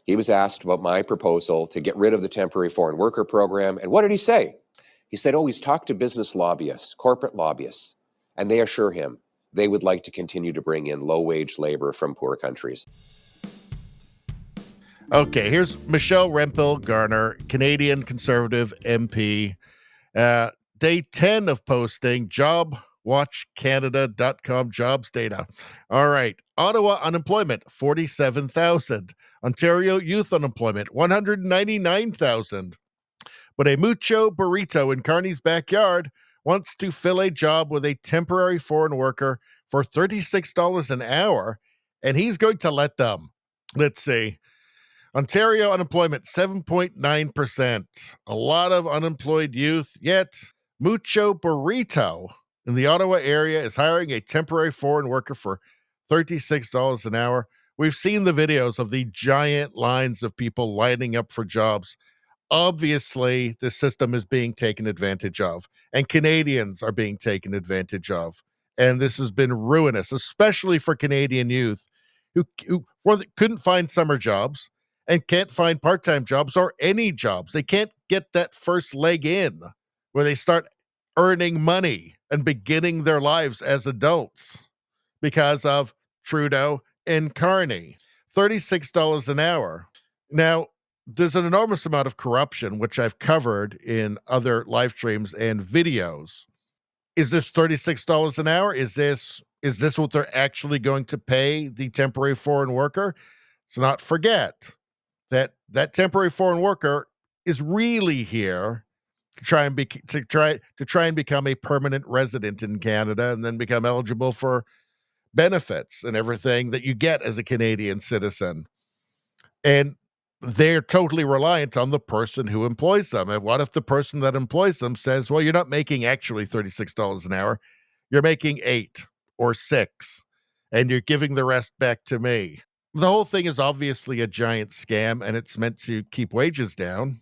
He was asked about my proposal to get rid of the temporary foreign worker program. And what did he say? He said, oh, he's talked to business lobbyists, corporate lobbyists, and they assure him they would like to continue to bring in low-wage labor from poor countries. Okay, here's Michelle Rempel-Garner, Canadian Conservative MP. Day 10 of posting JobWatchCanada.com jobs data. All right, Ottawa unemployment, 47,000. Ontario youth unemployment, 199,000. But a mucho burrito in Carney's backyard wants to fill a job with a temporary foreign worker for $36 an hour, and he's going to let them. Let's see. Ontario unemployment, 7.9%. A lot of unemployed youth, yet Mucho Burrito in the Ottawa area is hiring a temporary foreign worker for $36 an hour. We've seen the videos of the giant lines of people lining up for jobs. Obviously, the system is being taken advantage of, and Canadians are being taken advantage of. And this has been ruinous, especially for Canadian youth who couldn't find summer jobs and can't find part-time jobs or any jobs. They can't get that first leg in where they start earning money and beginning their lives as adults because of Trudeau and Carney. $36 an hour. Now, there's an enormous amount of corruption, which I've covered in other live streams and videos. Is this $36 an hour? Is this what they're actually going to pay the temporary foreign worker? Let's not forget that temporary foreign worker is really here to try and become a permanent resident in Canada and then become eligible for benefits and everything that you get as a Canadian citizen. And they're totally reliant on the person who employs them. And what if the person that employs them says, well, you're not making actually $36 an hour. You're making $8 or $6, and you're giving the rest back to me. The whole thing is obviously a giant scam, and it's meant to keep wages down.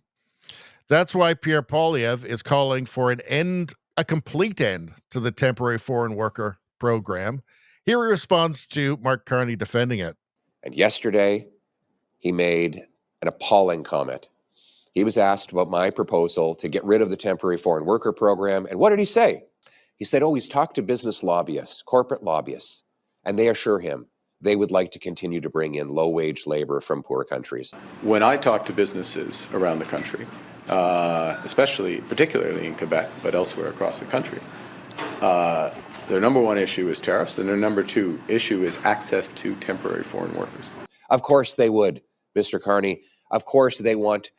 That's why Pierre Poilievre is calling for a complete end to the temporary foreign worker program. Here he responds to Mark Carney defending it. And yesterday, he made an appalling comment. He was asked about my proposal to get rid of the temporary foreign worker program. And what did he say? He said, oh, he's talked to business lobbyists, corporate lobbyists, and they assure him they would like to continue to bring in low-wage labor from poor countries. When I talk to businesses around the country, particularly in Quebec, but elsewhere across the country, their number one issue is tariffs, and their number two issue is access to temporary foreign workers. Of course they would, Mr. Carney. Of course they want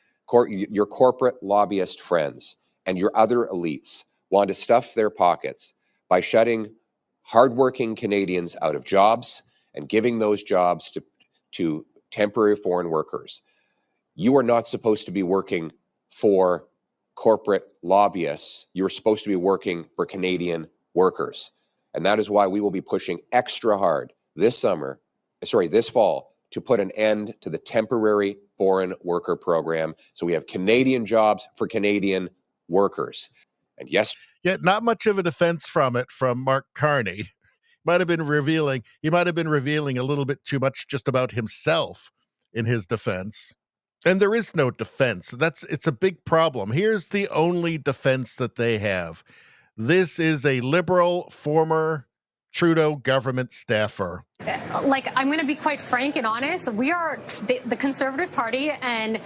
your corporate lobbyist friends and your other elites want to stuff their pockets by shutting hardworking Canadians out of jobs and giving those jobs to temporary foreign workers. You are not supposed to be working for corporate lobbyists. You're supposed to be working for Canadian workers. And that is why we will be pushing extra hard this fall, to put an end to the temporary foreign worker program. So we have Canadian jobs for Canadian workers. And yes, yet not much of a defense from Mark Carney. He might have been revealing a little bit too much just about himself in his defense. And there is no defense. It's a big problem. Here's the only defense that they have. This is a liberal former Trudeau government staffer. I'm going to be quite frank and honest. We are the Conservative Party, and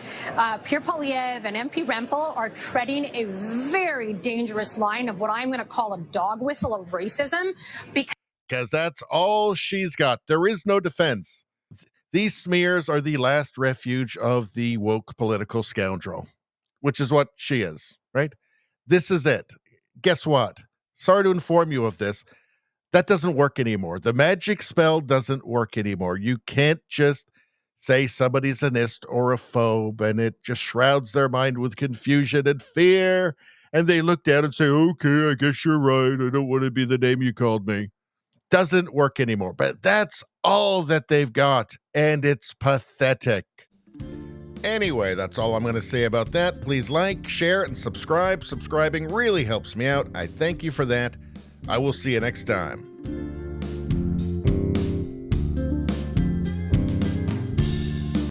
Pierre Poilievre and MP Rempel are treading a very dangerous line of what I'm going to call a dog whistle of racism. Because that's all she's got. There is no defense. These smears are the last refuge of the woke political scoundrel, which is what she is, right? This is it. Guess what? Sorry to inform you of this. That doesn't work anymore. The magic spell doesn't work anymore. You can't just say somebody's a nist or a phobe and it just shrouds their mind with confusion and fear. And they look down and say, okay, I guess you're right. I don't want to be the name you called me. Doesn't work anymore. But that's all that they've got. And it's pathetic. Anyway, that's all I'm going to say about that. Please like, share, and subscribe. Subscribing really helps me out. I thank you for that. I will see you next time.